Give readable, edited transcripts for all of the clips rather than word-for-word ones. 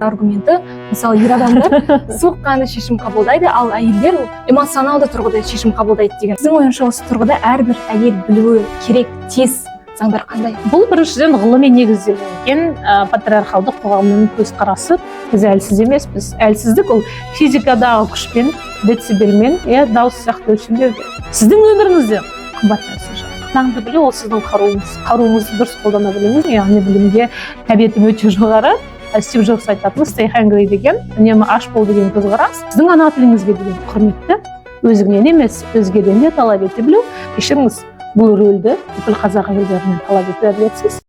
аргументі, мысалы ер адамдар соққаны шешім қабылдайды, ал әйелдер эмоционалды тұрғыда шешім қабылдайды деген. Сіздің ойыңызша осы тұрғыда әрбір әйел білуі керек тез заңдар қандай? Бұл біріншіден ғылыми негізделген патриархалдық қоғамның көзқарасы. Біз әлсіз емеспіз. Әлсіздік ол физикадағы күшпен, децибелмен, дауыс сияқты өлшемдерде. Сіздің өміріңізде қымбат нәрсе жоқ. Заңды білу ол сіздің қаруыңыз. Қаруыңызды дұрыс қолдана біліңіз, яғни білімге тәбетім өте жоғары. Стив Джобс айтатын stay hungry деген, үнемі аш бол деген көзқарас. Сіздің ана тіліңізге деген құрметті өзіңнен емес, өзгеден де талап ете білу. Кешіріңіз, бұл рөлді бүкіл қазақ әйелдерінен талап ете бересіз.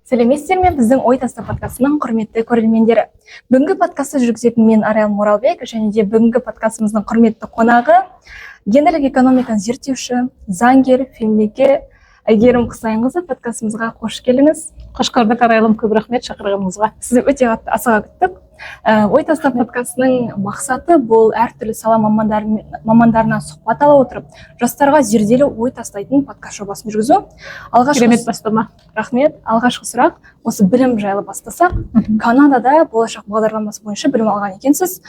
Сәлеметсіздер ме, біздің Ой таста подкастының құрметті көрермендері. Бүгінгі подкастты жүргізетін мен Араян Моралбек, және де бүгінгі подкастымыздың құрметті қонағы гендерлік экономиканы зерттеуші, заңгер, феминистке Әйгерім Құсайынқызы. Подкастымызға қош келдіңіз. Қош көрдік, Арайлым, көп рахмет шақырғаныңызға. Сізді өте асыға күттік. Ой таста подкастының мақсаты бұл әртүрлі сала мамандарына сұхбат ала отырып, жастарға зерделі ой тастайтын подкаст жобасын жүргізу. Керемет бастама. Рахмет. Алғашқы сұрақ осы білім жайлы бастасақ. Канадада болашақ бағдарламасы бойынша білім алған екенсіз.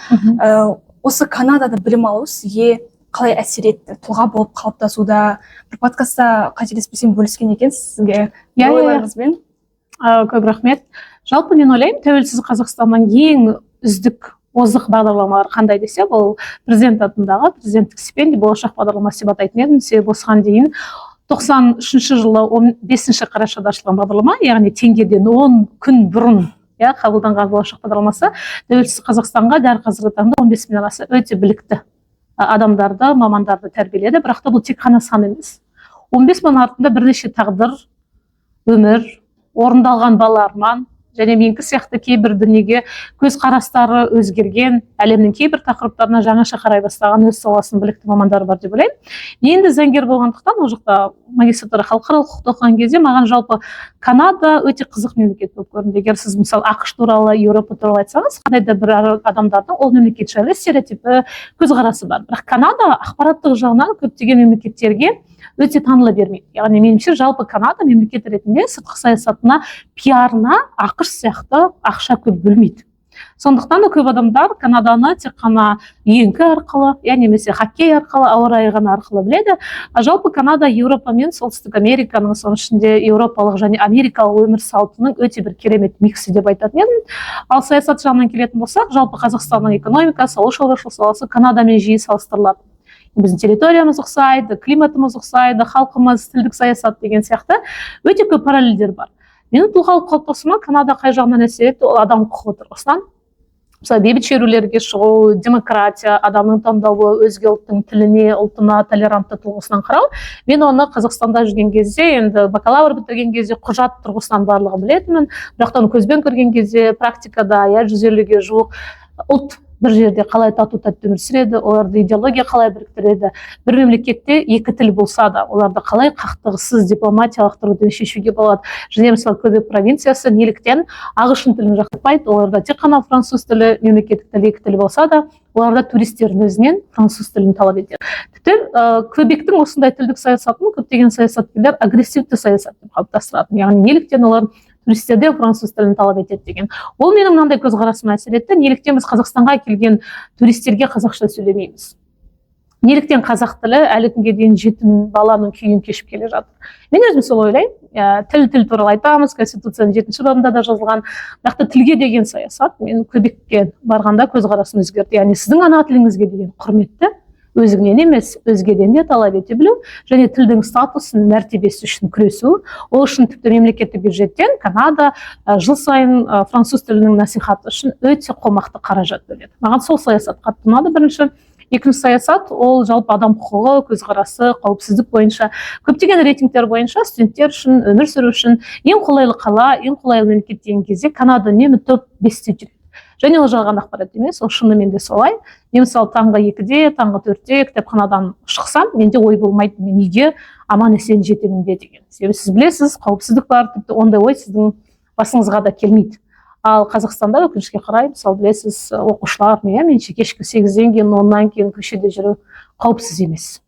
Осы Канадада білім алу сізге қалай әсер етті? Тұлға болып қалыптасуда, бір подкастта қателеспесем бөліскен екенсіз сізге ойларыңызбен. Көп рахмет. Жалпы мен ойлаймын, тәуелсіз Қазақстаннан ең үздік озық бағдарламалар қандай десе, бұл президент атындағы президенттік стипендия болашақ бағдарламасы деп атайтын едім. Себебі осыған дейін 93 жылы 15 қарашада ашылған бағдарлама, яғни теңгеден 10 күн бұрын қабылданған болашақ бағдарламасы тәуелсіз Қазақстанға дәл қазіргі таңда 15 мыңнан аса өте білікті адамдарды, мамандарды тәрбиеледі. Бірақ та бұл тек қана сан емес. 15 мың артында бірнеше тағдыр, өмір, орындалған бала арман, және менікі сияқты кейбір дүниеге көзқарастары өзгерген, әлемнің кейбір тақырыптарына жаңаша қарай бастаған өз саласының білікті мамандары бар деп ойлаймын. Мен де заңгер болғандықтан, ол жақта магистратура халықаралық құқықты оқыған кезде маған жалпы Канада өте қызық мемлекет болып көрінді. Егер сіз мысалы ақш туралы, Еуропа туралы айтсаңыз, қандай да бір адамдардың ол мемлекет жайлы стереотипі, көзқарасы бар. Бірақ Канада ақпараттық жағынан көптеген мемлекеттерге өте таныла бермейді. Яғни меніңше жалпы Канада мемлекет ретінде сыртқы саясатына, пиарына ақш сияқты ақша көп бөлмейді. Сондықтан да көп адамдар Канаданы тек қана үйеңкі арқылы, немесе хоккей арқылы, ауа райы ғана арқылы біледі. Жалпы Канада Еуропа мен Солтүстік Американың, соның ішінде еуропалық және америкалық өмір салтының өте бір керемет миксі деп айтатын едім. Ал саясат жағынан келетін болсақ, жалпы Қазақстанның экономикасы, ауыл шаруашылық саласы Канадамен жиі салыстырылады. Біздің территориямыз ұқсайды, климатымыз ұқсайды, халқымыз, тілдік саясат деген сияқты өте көп параллельдер бар. Менің тұлғалық қалыптасуыма Канада қай жағынан әсер етті? Ол адам құқығы тұрғысынан. Мысалы, бейбіт шерулерге шығу, демократия, адамның таңдауы, өзге ұлттың тіліне, ұлтына, толерантты тұлғысынан қарау. Мен оны Қазақстанда жүрген кезде, енді бакалавр бітірген кезде құжат тұрғысынан барлығын білетінмін. Бірақтан көзбен көрген кезде практикада 150-ге жуық ұлт бір жерде қалай тату-тәтті өмір сүреді, оларды идеология қалай біріктіреді. Бір мемлекетте екі тіл болса да, оларды қалай қақтығыссыз дипломатиялық тұрғыдан шешуге болады. Және мысалы Квебек провинциясы неліктен ағылшын тілін жақтырмайды, оларда тек қана француз тілі, мемлекеттік тіл екі тіл болса да, оларда туристердің өзінен француз тілін талап етеді. Тіпті Квебектің осындай тілдік саясатын көптеген саясаткерлер агрессивті саясат деп қалыптастырады. Яғни неліктен олар туристерде француз тілін талап етеді деген. Ол менің мынандай көзқарасыма әсер етті. Неліктен біз Қазақстанға келген туристерге қазақша сөйлемейміз? Неліктен қазақ тілі әлі күнге дейін жетім баланың күйін кешіп келе жатыр? Мен өзім сол ойлаймын. Тіл туралы айтамыз, Конституцияның 7-ші бабында да жазылған. Бірақ та тілге деген саясат мен Квебекке барғанда көзқарасым өзгерді. Яғни сіздің ана тіліңізге деген құрметті өзіңнен емес, өзгеден де талап ете білу, және тілдің статусын, мәртебесі үшін күресу. Ол үшін тіпті мемлекеттік бюджеттен Канада жыл сайын француз тілінің насихаты үшін өте қомақты қаражат бөледі. Маған сол саясат қатты ұнады бірінші. Екінші саясат ол жалпы адам құқығы, көзқарасы, қауіпсіздік бойынша, көптеген рейтингтер бойынша студенттер үшін, өмір сүру үшін ең қолайлы қала, ең қолайлы мемлекет деген кезде Канада үнемі топ 5-те жүреді. Және ол жалған ақпарат емес, ол шынымен де солай. Мен мысалы таңғы 2-де, таңғы 4-те кітапханадан шықсам, менде ой болмайды, мен үйге аман есен жетемін бе деген. Себебі сіз білесіз, қауіпсіздік бар, тіпті ондай ой сіздің басыңызға да келмейді. Ал Қазақстанда өкінішке қарай, мысалы білесіз, оқушылар менше кешкі 8-ден кейін, 10-нан кейін көшеде жүру қауіпсіз емес.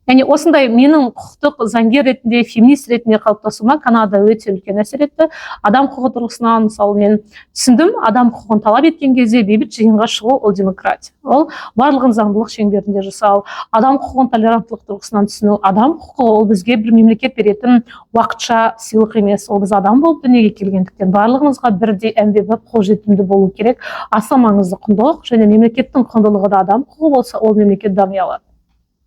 Яғни осындай менің құқықтық заңгер ретінде, феминист ретінде қалыптасуыма Канада өте үлкен әсер етті. Адам құқығы тұрғысынан мысалы мен түсіндім, адам құқығын талап еткен кезде бейбіт жиынға шығу ол демократия. Ол барлығын заңдылық шеңберінде жасау, адам құқығын толеранттылық тұрғысынан түсіну. Адам құқығы ол бізге бір мемлекет беретін уақытша сыйлық емес. Ол біз адам болып дүниеге келгендіктен барлығымызға бірдей әмбебап қолжетімді болу керек. Аса маңызды құндылық, және мемлекеттің құндылығы да адам құқығы болса, ол мемлекет дами алады.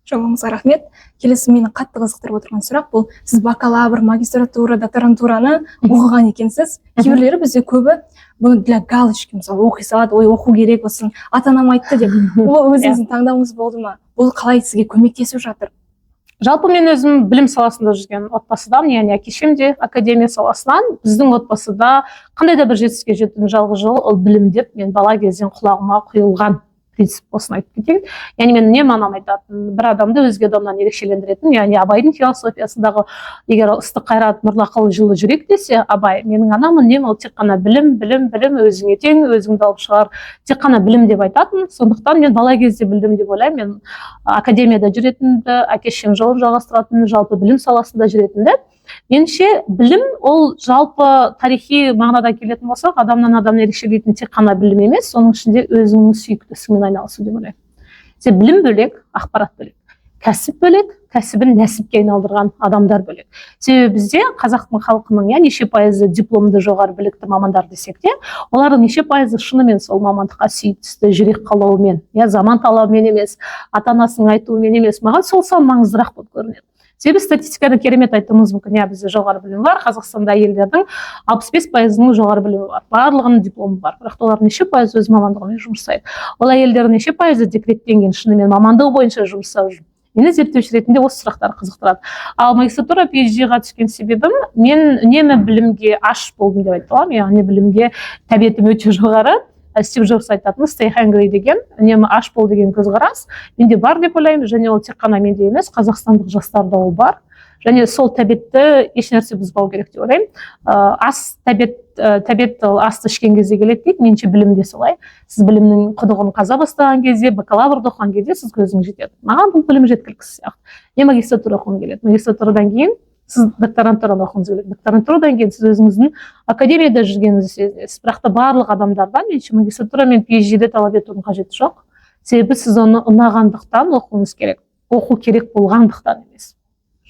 Жауабыңызға рахмет. Келесі мені қатты қызықтырып отырған сұрақ бұл: сіз бакалавр, магистратура, докторантураны оқыған екенсіз. Кейбіреулері бізде көбі бұны для галочки, мысалы оқи салады, ой оқу керек, осыны ата-анам айтты деп. Ол өзіңіздің таңдауыңыз болды ма? Бұл қалай сізге көмектесіп жатыр? Жалпы мен өзім білім саласында жүрген отбасыдан, яғни әке-шешем де академия саласынан. Біздің отбасыда қандай да бір жетістікке жетудің жалғыз жолы ол білім деп мен бала кезден құлағыма құйылған принцип, осыны айтып кетейін. Яғни мен үнемі анам айтатын, бір адамды өзге адамнан ерекшелендіретін, яғни Абайдың философиясындағы егер ыстық қайрат, нұрлы ақыл, жылы жүрек десе, Абай, менің анам үнемі ол тек қана білім, өзіңе тең, өзіңді алып шығар, тек қана білім деп айтатын. Сондықтан мен бала кезде білдім деп ойлаймын. Мен академияда жүретінді, әке-шешем жолын жалғастыратын, жалпы білім саласында жүретінді. Меніңше білім ол жалпы тарихи мағынада келетін болсақ, адамнан адам ерекшелейтін тек қана білім емес, соның ішінде өзіңнің сүйікті ісіңмен айналысу деп ойлаймын. Білім бөлек, ақпарат бөлек, кәсіп бөлек, кәсібін нәсіпке айналдырған адамдар бөлек. Себебі бізде қазақтың халқының неше пайызы дипломды жоғары білікті мамандар десек те, олардың неше пайызы шынымен сол мамандыққа сүйіп түсті жүрек қалауымен, заман талабымен емес, ата-анасының айтуымен емес. Маған сол сан маңыздырақ болып көрінеді. Себебі статистикада керемет айтуымыз мүмкін, бізде жоғары білім бар, Қазақстанда әйелдердің 65%-ның жоғары білімі бар, барлығының дипломы бар, бірақ олар неше пайыз өз мамандығымен жұмыс жасайды. Ол әйелдердің неше пайызы декреттен кейін шынымен мамандығы бойынша жұмыс жасап жүр. Мені зерттеуші ретінде осы сұрақтар қызықтырады. Ал магистратура PhD-ға түскен себебім, мен үнемі білімге аш болдым деп айта аламын, яғни білімге тәбетім өте жоғары. Стив Джобс айтатын stay hungry деген, үнемі аш бол деген көзқарас менде бар деп ойлаймын, және ол тек қана менде емес, қазақстандық жастарда ол бар. Және сол тәбетті ешнәрсе бұзбау керек деп ойлаймын. Тәбет асты ішкен кезде келеді дейді, меніңше білім де солай. Сіз білімнің құдығын қаза бастаған кезде, бакалаврды оқыған кезде сіз көзіңіз жетеді. Маған бұл білім жеткіліксіз сияқты. Мен магистратура оқығым келеді. Магистратурадан кейін сіз докторантураны оқуыңыз керек. Докторантурадан кейін сіз өзіңіздің академияда жүргеніңізді сезінесіз. Бірақ та барлық адамдардан меніңше магистратура мен PhD-ді талап етудің қажеті жоқ. Себебі сіз оны ұнағандықтан оқуыңыз керек. Оқу керек болғандықтан емес.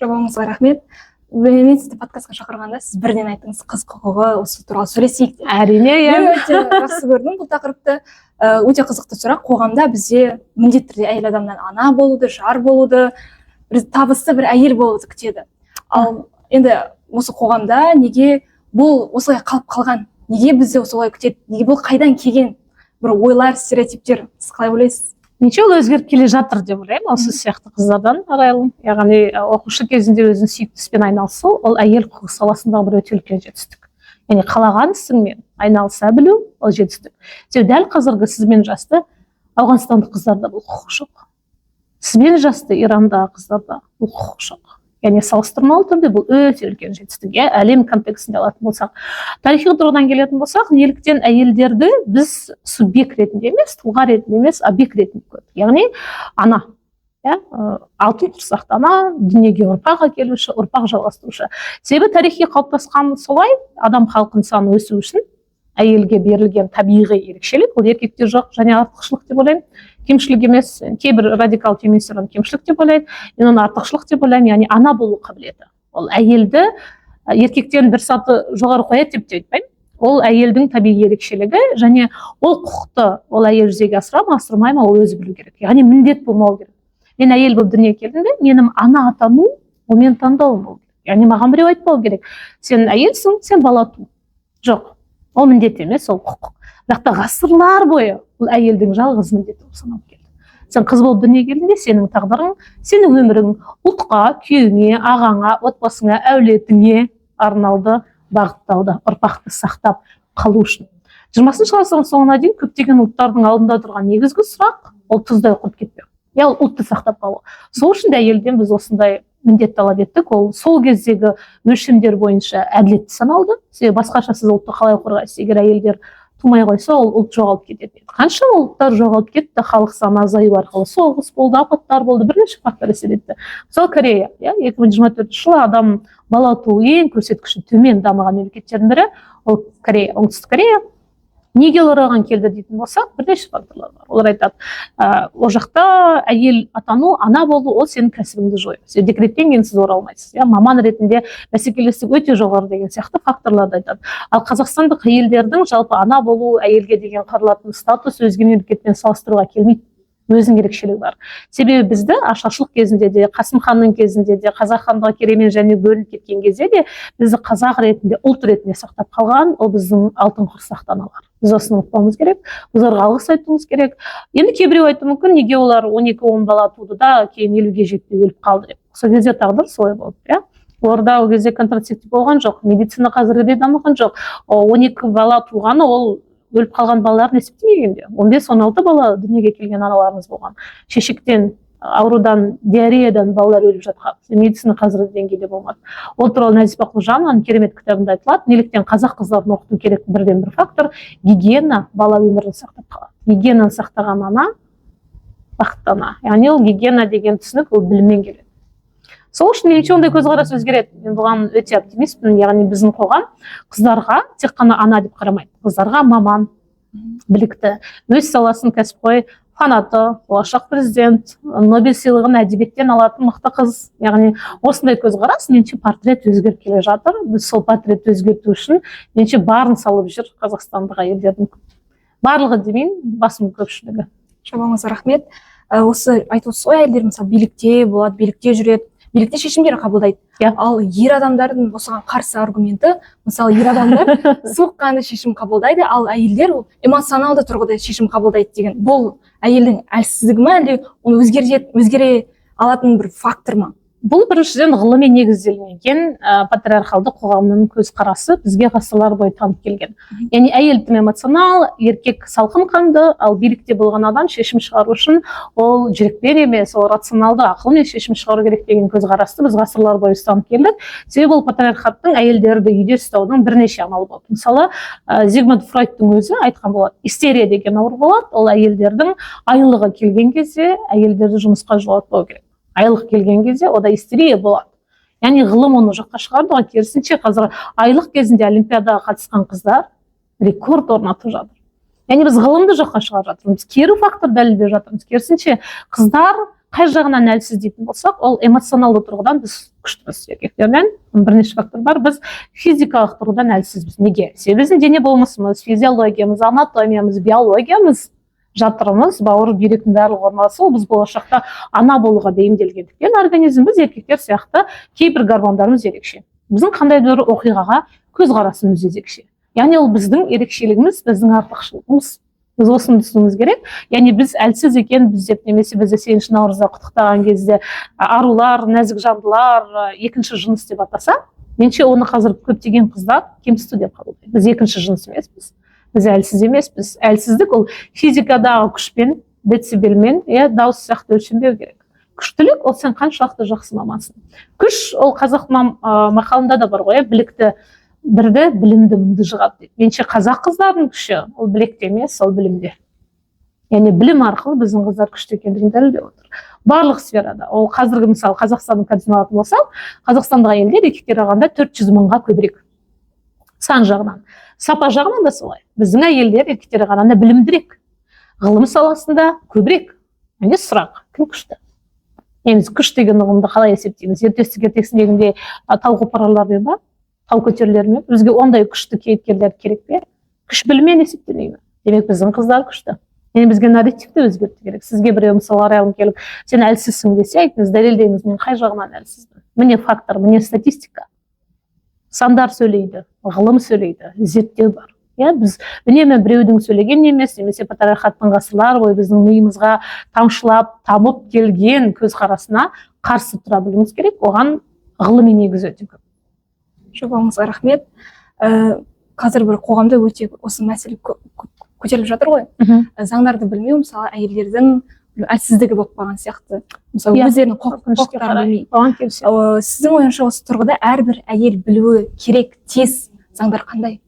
Жауабыңызға рахмет. Мен сізді подкастқа шақырғанда сіз бірден айттыңыз, қыз құқығы, осы туралы сөйлесейік деп. Әрине, мен өте жақсы көрдім бұл тақырыпты. Өте қызықты сұрақ. Қоғамда бізде міндетті түрде әйел адамнан ана болуды, жар болуды, бір табысты бір әйел болуды күтеді. Ал енді осы қоғамда неге бұл осылай қалып қалған? Неге бізде осылай күтеді? Неге бұл қайдан келген бір ойлар, стереотиптер? Сіз қалай ойлайсыз? Меніңше ол өзгеріп келе жатыр деп ойлаймын, осы сияқты қыздардан арайлым. Яғни оқушы кезінде өзінің сүйікті іспен айналысу, ол әйел құқығы саласындағы бір өте үлкен жетістік. Яғни қалаған ісіңмен айналыса білу, ол жетістік. Себебі дәл қазіргі сізбен жасты ауғанстандық қыздарда бұл құқық жоқ. Сізбен жасты Ирандағы қыздарда бұл құқық жоқ. Яғни салыстырмалы түрде бұл өте үлкен жетістік. Әлем контекстінде алатын болсақ, тарихи тұрғыдан келетін болсақ, неліктен әйелдерді біз субъект ретінде емес, тұлға ретінде емес, объект ретінде көрдік. Яғни ана, алтын құрсақты ана, дүниеге ұрпақ әкелуші, ұрпақ жалғастырушы. Себебі тарихи қалыптасқан солай, адам халқын саны өсу үшін әйелге берілген табиғи ерекшелік, ол еркекте жоқ, және артықшылық деп ойлаймын. Кемшілік емес, кейбір радикал феминистер оны кемшілік деп ойлайды, мен оны артықшылық деп ойлаймын, яғни ана болу қабілеті. Ол әйелді еркектен бір саты жоғары қояды деп айтпаймын. Ол әйелдің табиғи ерекшелігі, және ол құқықты ол әйел жүзеге асыра ма, асырмай ма, ол өзі білу керек. Яғни міндет болмау керек. Мен әйел болып дүниеге келдім бе, менің ана атану, ол менің таңдауым болу керек. Яғни маған біреу айтпау керек. Сен әйелсің, сен бала ту. Жоқ. Ол міндет емес, ол құқық. Бірақ та ғасырлар бойы бұл әйелдің жалғыз міндеті болып саналып келді. Сен қыз болып дүниеге келгенде сенің тағдырың, сенің өмірің ұлтқа, күйеуіңе, ағаңа, отбасыңа, әулетіңе арналды, бағытталды, ұрпақты сақтап қалу үшін. 20-шы ғасырдың соңына дейін көптеген ұлттардың алдында тұрған негізгі сұрақ ол тұздай құрып кетпеу. Ол ұлтты сақтап қалу. Сол үшін де әйелден біз осындай міндет талап еттік. Ол сол кездегі өлшемдер бойынша әділетті саналды. Себебі басқаша сіз ұлтты қалай қорғайсыз? Егер әйелдер тумай қойса ол ұлт жоғалып кетеді. Қанша ұлттар жоғалып кетті халық саны азаю арқылы? Соғыс болды, апаттар болды, бірнеше фактор әсер етті. Мысалы Корея, 2024 жылы адам бала туу ең көрсеткіші төмен дамыған мемлекеттердің бірі ол Корея, оңтүстік Корея. Неге олар оған келді дейтін болсақ, бірнеше факторлар бар. Олар айтады, ол жақта әйел атану, ана болу, ол сенің кәсібіңді жойып. Сен декреттен кейін сіз оралмайсыз. Маман ретінде бәсекелестік өте жоғары деген сияқты факторларды айтады. Ал қазақстандық әйелдердің жалпы ана болу, әйелге деген қаралатын статус өзге мемлекетпен салыстыруға келмейді. Өзінің ерекшелігі бар. Себебі бізді ашаршылық кезінде де, Қасым ханның кезінде де, қазақ хандығы Кереймен және бөлініп кеткен кезде де бізді қазақ ретінде, ұлт ретінде сақтап қалған ол біздің алтын құрсақтан алар. Біз осыны ұмытпауымыз керек, оларға алғыс айтуымыз керек. Енді кейбіреу айтуы мүмкін, неге олар 12-10 бала туды да кейін 50-ге жетпей өліп қалды деп. Сол кезде тағдыр солай болды, Оларда ол кезде контрацептив болған жоқ, медицина қазіргідей дамыған жоқ. 12 бала туғаны ол өліп қалған балалардың есептемегенде 15-16 бала дүниеге келген аналарымыз болған. Шешектен, аурудан, диареядан балалар өліп жатқан. Медицина қазіргі деңгейде болмады. Ол туралы Нәзипа Құлжанованың керемет кітабында айтылады. Неліктен қазақ қыздарын оқыту керек бірден бір фактор гигиена, бала өмірін сақтап қалады. Гигиенаны сақтаған ана бақытты ана. Яғни ол гигиена деген түсінік ол біліммен келеді. Сол үшін меніңше ондай көзқарас өзгереді. Мен бұған өте оптимистпін. Яғни біздің қоғам қыздарға тек қана ана деп қарамайды. Қыздарға маман, білікті, өз саласын кәсіпқой, фанаты, болашақ президент, Нобель сыйлығын әдебиеттен алатын мықты қыз. Яғни осындай көзқарас меніңше портрет өзгеріп келе жатыр. Біз сол портрет өзгерту үшін меніңше барын салып жүр қазақстандық әйелдердің. Барлығы демеймін, басым көпшілігі. Жауабыңызға рахмет. Осы айтып отырсыз ғой, әйелдер мысалы билікте болады, билікте жүреді, билікте шешімдер қабылдайды. Ал ер адамдардың осыған қарсы аргументі, мысалы ер адамдар соққанды шешім қабылдайды, ал әйелдер эмоционалды тұрғыда шешім қабылдайды деген. Бұл әйелдің әлсіздігі ме, әлде оны өзгере алатын бір фактор ма? Бұл біріншіден ғылыми негізделмеген патриархалды қоғамның көзқарасы бізге ғасырлар бойы танып келген. Яғни әйел тым эмоционал, еркек салқын қанды, ал билікте болған адам шешім шығару үшін ол жүрекпен емес, ол рационалды ақылмен шешім шығару керек деген көзқарасты біз ғасырлар бойы ұстанып келдік. Себебі бұл патриархаттың әйелдерді үйде ұстаудың бірнеше амалы болды. Мысалы, Зигмунд Фройдтың өзі айтқан болады, истерия деген ауру болады, ол әйелдердің айлығы келген кезде әйелдерді жұмысқа жолатпау керек. Айлық келген кезде ода истерия болады. Яғни ғылым оны жоққа шығарды, оған керісінше қазір айлық кезінде олимпиадаға қатысқан қыздар рекорд орнатып жатыр. Яғни біз ғылымды жоққа шығарып жатырмыз, кері фактор дәлелдеп жатырмыз. Керісінше қыздар қай жағынан әлсіз дейтін болсақ, ол эмоционалды тұрғыдан біз күштіміз. Еркектерден бірнеше фактор бар, біз физикалық тұрғыдан әлсізбіз. Неге? Себебі біздің дене болмысымыз, физиологиямыз, анатомиямыз, биологиямыз, жатырымыз, бауыр бүйректің барлығы орналасу, біз болашақта ана болуға бейімделгендіктен организміміз еркектер сияқты кейбір гормондарымыз ерекше. Біздің қандай бір оқиғаға көзқарасымыз ерекше. Яғни ол біздің ерекшелігіміз, біздің артықшылығымыз. Біз осыны түсінуіміз керек. Яғни біз әлсіз екен, біз деп немесе бізді 8 наурызда құттықтаған кезде арулар, нәзік жандылар, екінші жыныс деп атаса, меніңше оны қазір көптеген қыздар кемсіту деп қабылдайды. Біз екінші жыныс емеспіз. Біз әлсіз емеспіз. Әлсіздік ол физикадағы күшпен, децибелмен, дауыс сияқты өлшенбеу керек. Күштілік ол сен қаншалықты жақсы мамансың. Күш ол қазақ мақалында да бар ғой, білікті бірді білімді мыңды жығады дейді. Меніңше қазақ қыздарының күші ол білекте емес, ол білімде. Яғни білім арқылы біздің қыздар күшті екендігін дәлелдеп отыр. Барлық сферада. Ол қазіргі мысалы Қазақстанның картинасын алатын болсақ, қазақстандық әйелдер еркектер арасында 400 мыңға көбірек. Сан жағынан. Сапа жағынан да солай. Біздің әйелдер еркектер қарағанда білімдірек. Ғылым саласында көбірек. Яғни сұрақ, кім күшті? Біз күш деген ұғымды қалай есептейміз? Ертесі ертесіндегінде тау қопарарлармен ба? Тау көтерілермен? Бізге ондай күшті кейіпкерлер керек пе? Күш біліммен есептелмейді. Демек біздің қыздар күшті. Яғни бізге нарративті өзгерту керек. Сізге біреу мысалы арайлым келіп, сен әлсізсің десе, айтыңыз, дәлелдеңіз, мен қай жағынан әлсізбін? Міне фактор, міне статистика. Сандар сөйлейді, ғылым сөйлейді, зерттеу бар. Біз үнемі біреудің сөйлеген емес, немесе патриархаттың ғасырлар бойы біздің миымызға тамшылап, тамып келген көзқарасына қарсы тұра білуіміз керек. Оған ғылыми негіз өте көп. Жобаңызға рахмет. Қазір бір қоғамда өте осы мәселе көтеріліп жатыр ғой. Заңдарды білмеу, мысалы, әйелдердің әлсіздігі болып қалған сияқты. Мысалы, өздерінің құқықтарын білмей. Сіздің ойыңызша осы тұрғыда әрбір әйел білуі керек тез заңдар қандай?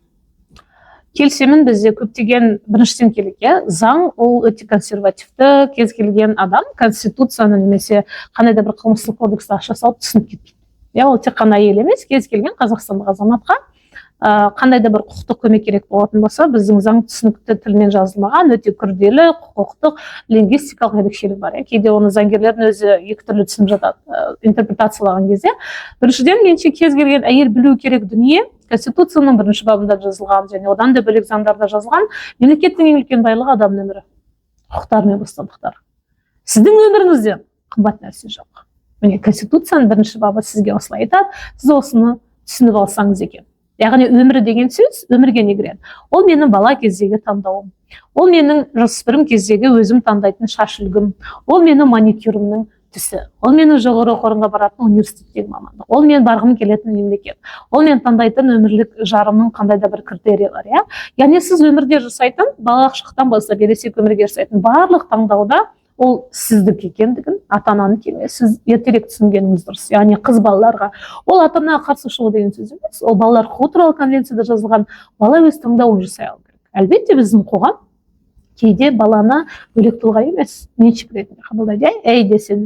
келісемін, бізде көптеген біріншіден келек, заң ол өте консервативті, кез келген адам конституцияны немесе қандай да бір қылмыстық кодексті аша салып түсініп кетпейді. Ол тек қана әйел емес, кез келген қазақстандық азаматқа қандай да бір құқықтық көмек керек болатын болса, біздің заң түсінікті тілмен жазылмаған, өте күрделі құқықтық лингвистикалық ерекшелік бар. Кейде оны заңгерлердің өзі екі түрлі түсініп жатады, интерпретациялаған кезде. Біріншіден, меніңше кез келген әйел білу керек дүние Конституцияның бірінші бабында жазылған, және одан да бөлек заңдарда жазылған, мемлекеттің ең үлкен байлығы адам өмірі, құқықтар мен бостандықтар. Сіздің өміріңізде қымбат нәрсе жоқ. Міне Конституцияның бірінші бабы сізге осылай айтады, сіз осыны түсініп алсаңыз екен. Яғни өмірі деген сөз өмірге не кіреді? Ол менің бала кездегі таңдауым. Ол менің жасөспірім кездегі өзім таңдайтын шаш үлгім. Ол менің маникюрімнің түсі. Ол менің жоғары оқу орнына баратын университеттегі мамандық. Ол мен барғым келетін мемлекет. Ол мен таңдайтын өмірлік жарымның қандай да бір критериялар, Яғни сіз өмірде жасайтын, балалық шақтан бастап ересек өмірге жасайтын барлық таңдауда ол сіздік екендігін, ата-ананың емес, сіз ертерек түсінгеніңіз дұрыс. Яғни қыз балаларға ол ата-анаға қарсы шығу деген сөз емес. Ол балалар құқығы туралы конвенцияда жазылған, бала өз таңдауын жасай алу керек. Әлбетте біздің қоғам кейде баланы бөлек тұлға емес, меншік ретінде қабылдайды. Әй десең,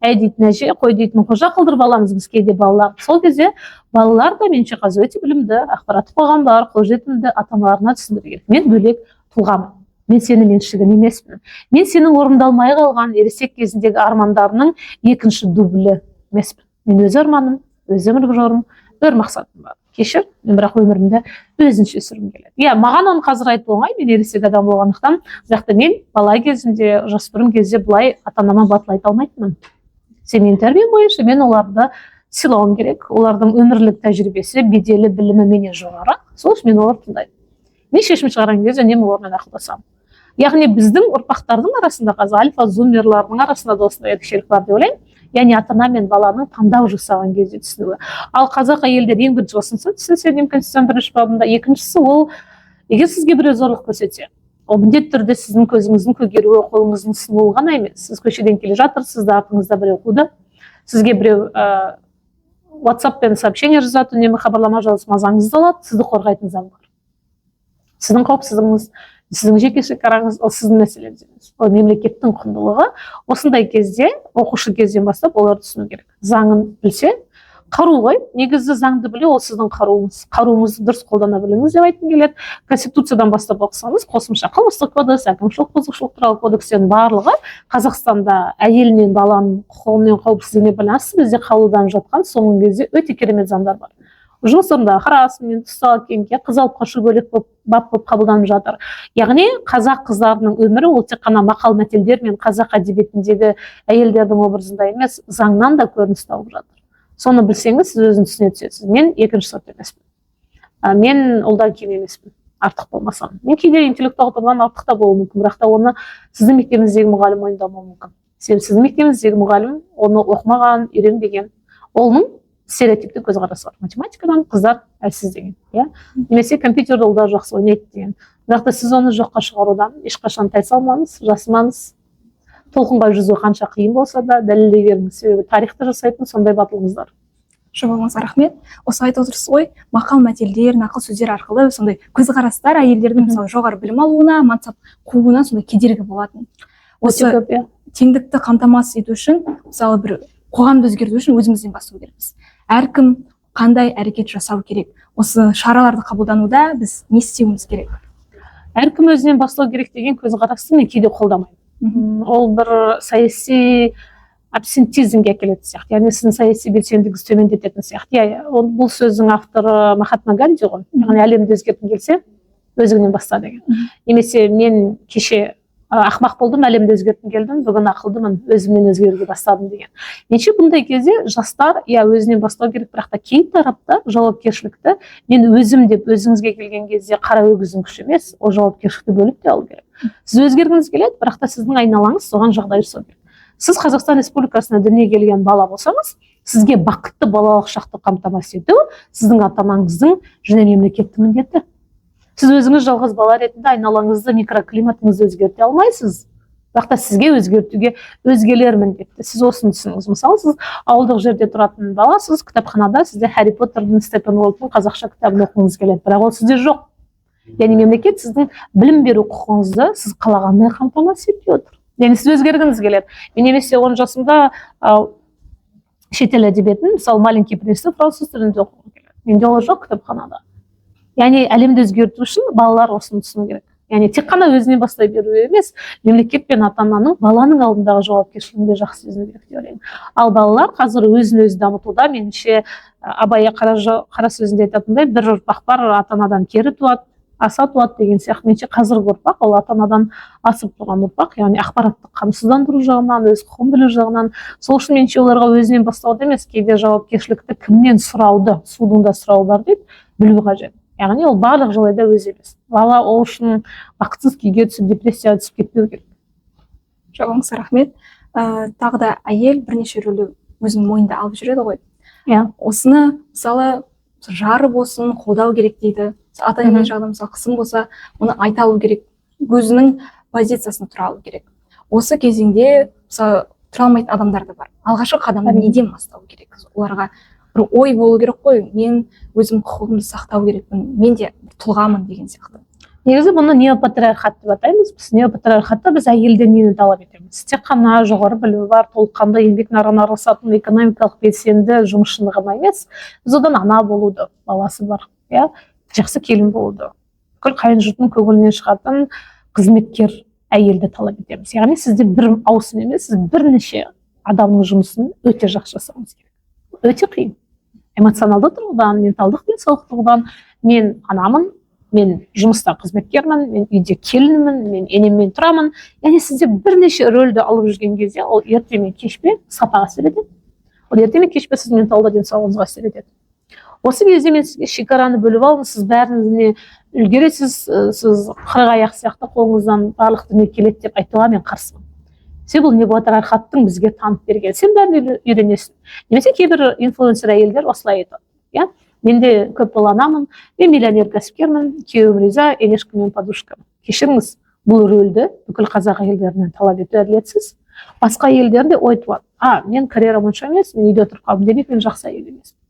әй дейтін әже, қой дейтін қожа қылдырып аламыз біз кейде балалар. Сол кезде балалар да меніңше қазір өте білімді, ақпараттық қоғам бар, қолжетімді ата-аналарына түсіндіру керек. Мен бөлек тұлғамын. Мен сенің меншігің емеспін. Мен сенің орындалмай қалған ересек кезіндегі армандарының екінші дублі емеспін. Мен өз арманым, өз өмір жолым, өр мақсатым бар. Кешір, мен бірақ өмірімді өзінше сүргім келеді. Маған оны қазір айту оңай, мен ересек адам болғандықтан, бірақ мен бала кезімде, жасөспірім кезде бұлай ата-анама батыл айта алмайтынмын. Сен менің тәрбием бойынша мен оларды сыйлауым керек. Олардың өмірлік тәжірибесі, беделі, білімі менен жоғары. Сол үшін мен оларды тыңдаймын. Мен шешім шығарған кезде үнемі олармен ақылдасамын. Яғни біздің ұрпақтардың арасында, қазір альфа зумерлардың арасында да осындай ерекшелік бар деп ойлаймын. Яғни ата-ана мен баланың таңдау жасаған кезде түсінуі. Ал қазақ әйелдер ең бірінші осыны түсінсе, Конституцияның бірінші бабында, екіншісі ол, егер сізге біреу зорлық көрсетсе, ол міндетті түрде сіздің көзіңіздің көгеруі, қолыңыздың сынуы ғана емес. Сіз көшеден келе жатырсыз, артыңызда біреу қуды, сізге біреу WhatsApp-пен сообщение жазады, үнемі хабарлама жазып мазаңызды алады, сізді қорғайтын заң бар. Сіздің қауіпсіздігіңіз, сіздің жеке шекараңыз, ол сіздің мәселеңіз емес. Ол мемлекеттің құндылығы. Осындай кезде, оқушы кезден бастап олар түсіну керек. Заңын білсе, қару ғой. Негізі заңды білу ол сіздің қаруыңыз. Қаруыңызды дұрыс қолдана біліңіз деп айтқым келеді. Конституциядан бастап оқысаңыз, қосымша қылмыстық кодекс, әкімшілік бұзушылық туралы кодекстердің барлығы Қазақстанда әйел мен баланың құқығы мен қауіпсіздігіне байланысты бізде қабылданып жатқан соңғы кезде өте керемет заңдар бар. Жұмыс орнында харасмент, тұстал кеңке, қыз алып қашу бөлек бап болып қабылданып жатыр. Яғни қазақ қыздарының өмірі ол тек қана мақал мәтелдер мен қазақ әдебиетіндегі әйелдердің образында емес, заңнан да көрініс тауып жатыр. Соны білсеңіз, сіз өзін түсіне түсесіз. Мен екінші сорт емеспін. Мен ұлдан кем емеспін, артық болмасам. Мен кейде интеллектуалды тұрған артық та болуы мүмкін, бірақ та оны сіздің мектебіңіздегі мұғалім мойындамауы мүмкін. Сіздің мектебіңіздегі мұғалім оны оқымаған, үйренбеген. Оның стереотипті көзқарасы бар. Математикадан қыздар әлсіз деген, немесе компьютерді ұлдар жақсы ойнайды деген. Бірақ та сіз оны жоққа шығарудан ешқашан тайсалмаңыз, жасымаңыз. Толқынға жүзу қанша қиын болса да дәлелдей беріңіз, себебі тарихты жасайтын сондай батылыңыздар. Жобаңызға рахмет. Осы айтып отырсыз ғой, мақал мәтелдер, нақыл сөздер арқылы сондай көзқарастар әйелдердің мысалы жоғары білім алуына, мансап қууына сондай кедергі болатын. Осы теңдікті қамтамасыз ету үшін, мысалы бір қоғамды өзгерту үшін өзімізден бастау керекпіз. Әркім қандай әрекет жасау керек? Осы шараларды қабылдануда біз не істеуіміз керек? Әркім өзінен бастау керек деген көзқарасты мен кейде қолдамаймын. Ол бір саяси абсентизмге әкелетін сияқты. Яғни сіздің саяси белсенділігіңіз төмендететін сияқты. Бұл сөздің авторы Махатма Ганди ғой. Яғни әлемді өзгерткің келсе, өзіңнен баста деген. Немесе мен кеше ақымақ болдым, әлемді өзгерткім келдім, бүгін ақылдымын, өзімнен өзгеруге бастадым деген. Менше бұндай кезде жастар өзінен бастау керек, бірақ та кей тарапта жауапкершілікті мен өзім деп өзіңізге келген кезде қара өгіздің күші емес, ол жауапкершілікті бөліп те алу керек. Сіз өзгергіңіз келеді, бірақ та сіздің айналаңыз соған жағдай жасау керек. Сіз Қазақстан Республикасына дүниеге келген бала болсаңыз, сізге бақытты балалық шақты қамтамасыз ету сіздің ата-анаңыздың және мемлекеттің міндеті. Сіз өзіңіз жалғыз бала ретінде айналаңызды, микроклиматыңызды өзгерте алмайсыз. Бірақ та сізге өзгертуге өзгелер міндетті. Сіз осыны түсініңіз. Мысалы, сіз ауылдық жерде тұратын баласыз, кітапханада сізде Харри Поттердің, Степен Уолттың қазақша кітабын оқуыңыз келеді, бірақ ол сізде жоқ. яғни мемлекет сіздің білім беру құқығыңызды сіз қалағандай қамтамасыз етпей отыр. Яғни сіз өзгергіңіз келеді. Мен немесе 10 жасымда шетел әдебиетін, мысалы маленький принцті француз тілінде оқығым келеді. Менде ол жоқ кітапханада. Яғни әлемді өзгерту үшін балалар осыны түсіну керек. Яғни тек қана өзінен бастай беру емес, мемлекет пен ата-ананың баланың алдындағы жауапкершілігін де жақсы сезіну керек деп ойлаймын. Ал балалар қазір өзін-өзі дамытуда, меніңше Абай қара сөзінде айтатындай, бір ұрпақ бар ата-анадан кері туады, аса туады деген сияқты. Меніңше қазіргі ұрпақ ол ата-анадан асып тұрған ұрпақ, яғни ақпараттық қамсыздандыру жағынан, өз құқығын білу жағынан. Сол үшін меніңше оларға өзінен бастауды емес, кейде жауапкершілікті кімнен сұрауды, судың да сұрауы бар деп білу қажет. Яғни ол барлық жағдайда өзі емес. Бала ол үшін бақытсыз күйге түсіп, депрессияға түсіп кетпеу керек. Жауабыңызға рахмет. Тағы да әйел бірнеше рөлді өзінің мойнында алып жүреді ғой. Иә. Осыны мысалы жары болсын, қолдау керек дейді. Ата-ене жағынан мысалы қысым болса, оны айта алу керек. Өзінің позициясына тұра алу керек. Осы кезеңде мысалы тұра алмайтын адамдар да бар. Алғашқы қадамды неден бастау керек? Оларға бір ой болу керек қой, мен өзім құқығымды сақтау керекпін, мен де тұлғамын деген сияқты. Негізі бұны неопатриархат деп атаймыз. Біз неопатриархатта біз әйелден нені талап етеміз? Тек қана жоғары білімі бар, толыққанды еңбек нарығына араласатын экономикалық белсенді жұмысшыны ғана емес, біз одан ана болуды, баласы бар, иә, жақсы келін болуды, бүкіл қайын жұртының көңілінен шығатын қызметкер әйелді талап етеміз. Яғни сізде бір ауысым емес, сіз бірнеше адамның жұмысын өте жақсы жасауыңыз керек. Өте қиын. Эмоционалды тұрғыдан, менталдық денсаулық тұрғыдан мен анамын, мен жұмыста қызметкермін, мен үйде келінмін, мен енеммен тұрамын. Яғни сізде бірнеше рөлді алып жүрген кезде ол ерте ме кеш пе сапаға әсер етеді. Ол ерте ме кеш пе сіз менталды денсаулығыңызға әсер етеді. Осы кезде мен сізге шекараны бөліп алдым, сіз бәріңізіне үлгересіз, сіз қырық аяқ сияқты қолыңыздан барлық дүние келеді деп айтуға мен қарсымын. Себебі бұл неопатриархаттың бізге танып берген. Сен бәрін үйренесің. Немесе кейбір инфлюенсер әйелдер осылай айтады. Иә? Менде көп бала анамын, мен миллионер кәсіпкермін, күйеуім риза, енешкім мен подушкам. Кешіріңіз, бұл рөлді бүкіл қазақ әйелдерінен талап ету әділетсіз. Басқа әйелдерде ой туады. Мен карьерам онша емес, мен үйде отырып қалдым, демек мен жақсы әйел емеспін.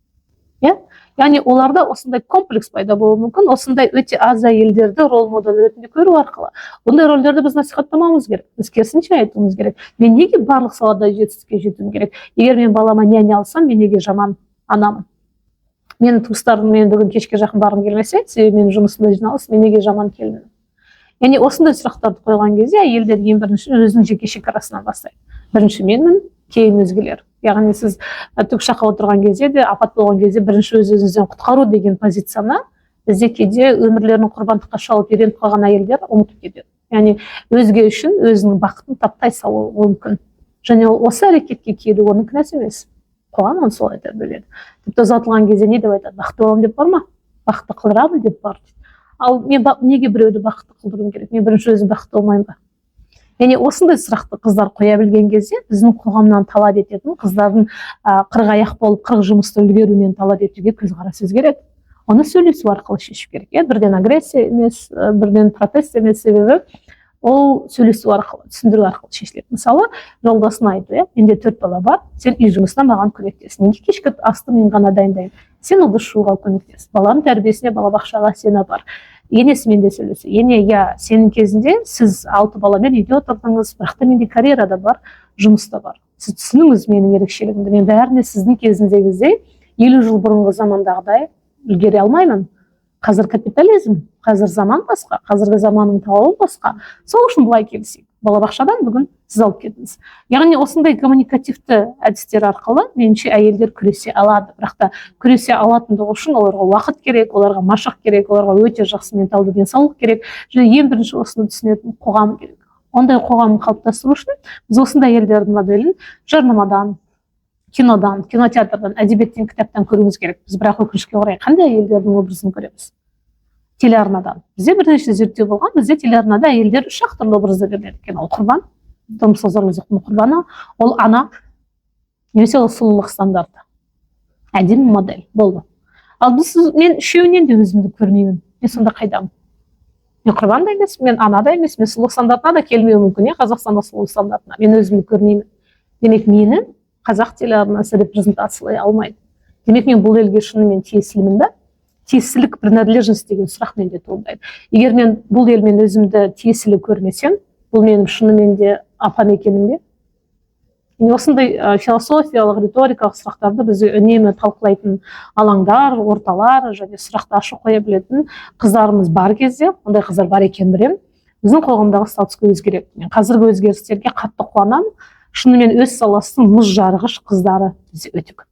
Иә? Яғни оларда осындай комплекс пайда болуы мүмкін, осындай өте аз әйелдерді рол модель ретінде көру арқылы. Бұндай рөлдерді біз насихаттамауымыз керек. Біз керісінше айтуымыз керек. Мен неге барлық салада жетістікке жетуім керек? Егер мен балама няня алсам, мен неге жаман анамын? Менің туыстарым мен бүгін кешке жақын барғым келмесе, себебі менің жұмысымда жиналыс, мен неге жаман келінмін? Яғни осындай сұрақтарды қойған кезде әйелдер ең бірінші өзінің жеке шекарасынан бастайды. Бірінші менмін, кейін өзгелер. Яғни сіз тікұшаққа отырған кезде де, апат болған кезде бірінші өз-өзіңізден құтқару деген позицияны бізде кейде өмірлерінің құрбандыққа шалып үйреніп қалған әйелдер ұмытып кетеді. Яғни өзге үшін өзінің бақытын таптай салуы мүмкін. Және осы әрекетке келу оның кінәсі емес. Қоғам оны солай тәрбиеледі. Тіпті ұзатылған кезде не деп айтады? Бақытты боламын деп бар ма? Бақытты қылдырамын деп бар. Ал мен неге біреуді бақытты қылдыруым керек? Мен бірінші өзім бақытты болмаймын ба? Яғни осындай сұрақты қыздар қоя білген кезде біздің қоғамнан талап ететін қыздардың қырық аяқ болып қырық жұмысты үлгеруінен талап етуге көзқарас өзгереді. Оны сөйлесу арқылы шешу керек. Бірден агрессия емес, бірден протест емес, себебі ол сөйлесу арқылы, түсіндіру арқылы шешіледі. Мысалы, жолдасына айту, менде 4 бала бар, сен үй жұмысына маған көмектес. Неге кешкі асты мен ғана дайындаймын? Сен ыдыс жууға көмектес. Баланың тәрбиесіне, балабақшаға сен апар. Енесімен де сөйлесу. Ене, сенің кезінде сіз 6 баламен үйде отырдыңыз, бірақ та менде карьерада бар, жұмыста бар. Сіз түсініңіз менің ерекшелігімді. Мен бәріне сіздің кезіндегідей 50 жыл бұрынғы замандағыдай үлгере алмаймын. Қазір капитализм, қазір заман басқа, қазіргі заманның талабы басқа. Сол үшін бұлай келісейік. Балабақшадан бүгін сіз алып кетіңіз. Яғни осындай коммуникативті әдістер арқылы меніңше әйелдер күресе алады. Бірақ та күресе алатындығы үшін оларға уақыт керек, оларға машық керек, оларға өте жақсы менталды денсаулық керек. Және ең бірінші осыны түсінетін қоғам керек. Ондай қоғамын қалыптастыру үшін біз осындай әйелдердің моделін жарнамадан, кинодан, кинотеатрдан, әдебиеттен, кітаптан көруіміз керек. Біз бірақ өкінішке орай қандай әйелдердің образын көреміз? Телеарнадан. Бізде бірнеше зерттеу болған, бізде телеарнада әйелдер 3 түрлі образда беріледі екен. Ол құрбан, тұрмыстық зорлық-зомбылықтың құрбаны, ол ана, немесе ол сұлулық стандарты. Әдемі модель болды. Ал мен үшеуінен де өзімді көрмеймін. Мен сонда қайдамын? Мен құрбан да емес, мен ана да емес, мен сұлулық стандартына да келмеуім мүмкін, Қазақстанда сұлулық стандартына. Мен өзімді көрмеймін. Демек мені қазақ телеарнасы репрезентациялай алмайды. Демек мен бұл елге шынымен тиесілімін бе? тиесілік принадлежность деген сұрақ менде туындайды. Егер мен бұл елмен өзімді тиесілі көрмесем, бұл менің шынымен де апам екенім бе? Осындай философиялық, риторикалық сұрақтарды біз үнемі талқылайтын алаңдар, орталар және сұрақты ашық қоя білетін қыздарымыз бар кезде, ондай қыздар бар екенін білемін. Біздің қоғамдағы статусқа өзгереді. Мен қазіргі өзгерістерге қатты қуанамын. Шынымен өз саласының мұз жарғыш қыздары бізде өте көп.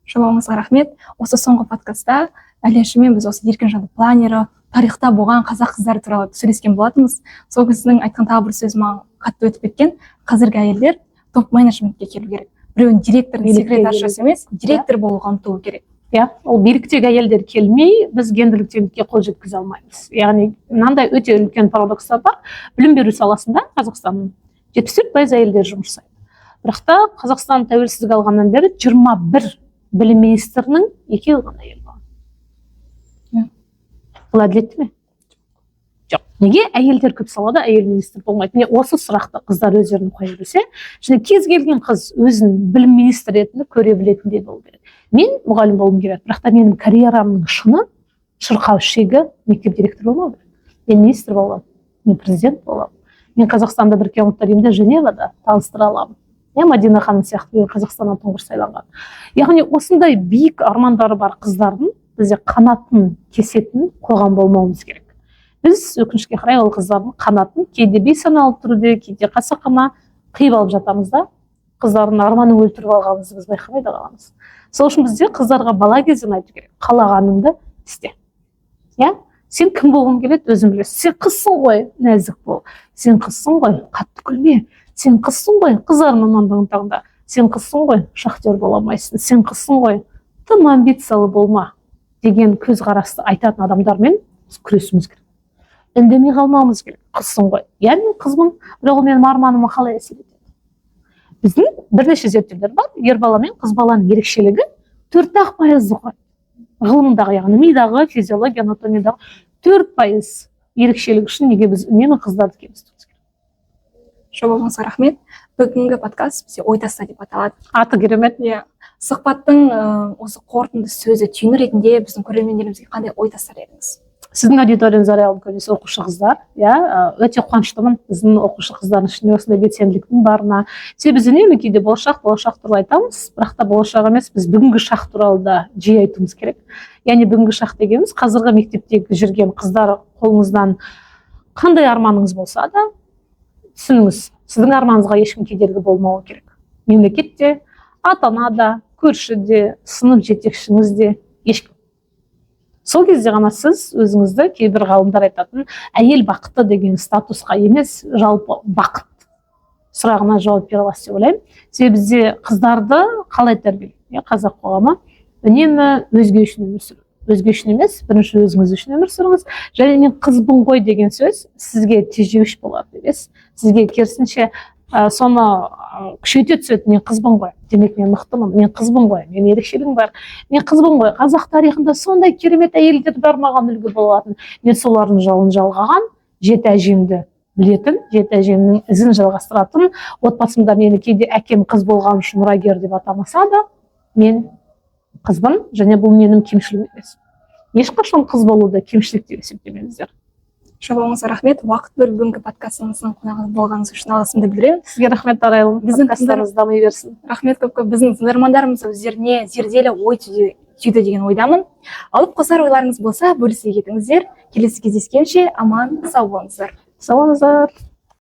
Жауабыңызға рахмет. Осы соңғы подкастта Әлияшымен біз осы Еркінжан планері, тарихта болған қазақ қыздары туралы сөйлескен болатынбыз. Сол кісінің айтқан тағы бір сөзі маған қатты өтіп кеткен. Қазіргі әйелдер топ менеджментке келу керек. Біреуін директор, секретаршасы емес, директор болуға ұмтылу керек. Ол биліктегі әйелдер келмей, біз гендерлік теңдікке қол жеткізе алмаймыз. Яғни мынандай өте үлкен парадокстар бар. Білім беру саласында Қазақстанның 74% әйелдер жұмыс жасайды. Бірақ та Қазақстан тәуелсіздік алғаннан бері 21 білім министрінің екеуі ғана әйел болған. Бұл әділетті ме? Жоқ. Неге әйелдер көп салада әйел министр болмайды? Міне осы сұрақты қыздар өздеріне қоя білсе, және кез келген қыз өзін білім министрі ретінде көре білетіндей болу керек. Мен мұғалім болғым келеді, бірақ та менің карьерамның шыны, шырқау шегі мектеп директоры болмау керек. Мен министр боламын, мен президент боламын. Мен Қазақстанда Біріккен ұлттар ұйымында Женевада таныстыра аламын. Мадина ханым сияқты Қазақстаннан тұңғыш сайланған. Яғни осындай биік армандары бар қыздардың бізде қанатын кесетін қоғам болмауымыз керек. Біз өкінішке қарай ол қыздардың қанатын кейде бейсаналы түрде, кейде қасақана қиып алып жатамыз да, қыздардың арманын өлтіріп алғанымызды біз байқамай да қаламыз. Сол үшін бізде қыздарға бала кезден айту керек, қалағаныңды істе. Сен кім болғың келеді, өзің білесің. Сен қызсың ғой, нәзік бол. Сен қызсың ғой, қатты күлме. Сен қызсың ғой, қыздар мамандығын таңда. Сен қызсың ғой, шахтер бола алмайсың. Сен қызсың ғой, тым амбициялы болма деген көзқарасты айтатын адамдармен күресуіміз керек. Үндемей қалмауымыз керек. Қызсың ғой. Мен қызмын, бірақ ол менің арманыма қалай әсер етеді? Біздің бірнеше зерттеулер бар. Ер бала мен қыз баланың ерекшелігі 4% ғой. Ғылымдағы, яғни мидағы, физиология, анатомиядағы 4% ерекшелігі үшін неге біз үнемі қыздарды кемсітуіміз керек? Жауабыңызға рахмет. Бүгінгі подкаст бізде ой таста деп аталады. Аты керемет. Сұхбаттың осы қорытынды сөзі түйіні ретінде біздің көрермендерімізге қандай ой тастар едіңіз? Сіздің аудиторияңыз аралым көбінесе оқушы қыздар, өте қуаныштымын біздің оқушы қыздардың ішінде осындай белсенділіктің барына. Себебі біз үнемі кейде болашақ туралы айтамыз, бірақ та болашақ емес, біз бүгінгі шақ туралы да жиі айтуымыз керек. Яғни бүгінгі шақ дегеніміз қазіргі мектептегі жүрген қыздар қолыңыздан қандай арманыңыз болса да, түсініңіз, сіздің арманыңызға ешкім кедергі болмауы керек. Мемлекетте, ата-анада, көршіде, сынып жетекшіңіз де ешкім. Сол кезде ғана сіз өзіңізді кейбір ғалымдар айтатын әйел бақыты деген статусқа емес, жалпы бақыт сұрағына жауап бере аласыз деп ойлаймын. Себебі бізде қыздарды қалай тәрбиелейді? Қазақ қоғамы үнемі өзге үшін өмір сүру. Өзге үшін емес, бірінші өзіңіз үшін өмір сүріңіз. Және мен қызбын ғой деген сөз сізге тежеуіш болады емес. Сізге керісінше соны күшейте түседі, мен қызбын ғой, демек мен мықтымын, мен қызбын ғой, мен ерекшелігім бар, мен қызбын ғой. Қазақ тарихында сондай керемет әйелдер бар маған үлгі болатын. Мен солардың жолын жалғаған, жеті әжемді білетін, жеті әжемнің ізін жалғастыратын, отбасымда мені кейде әкем қыз болған үшін мұрагер деп атамаса да, мен қызбын, және бұл менің кемшілігім емес. Ешқашан қыз болуды кемшілік деп есептемеңіздер. Жауабыңызға рахмет. Уақыт бөліп бүгінгі подкастымыздың қонағы болғаныңыз үшін алғысымды білдіремін. Сізге рахмет Арайлым. Біздің подкастымыз дамый берсін. Рахмет көп. Біздің тыңдармандарымыз өздеріне зерделі ой түйді деген ойдамын. Алып қосар ойларыңыз болса, бөлісе кетіңіздер. Келесі кездескенше аман сау болыңыздар. Сау болыңыздар.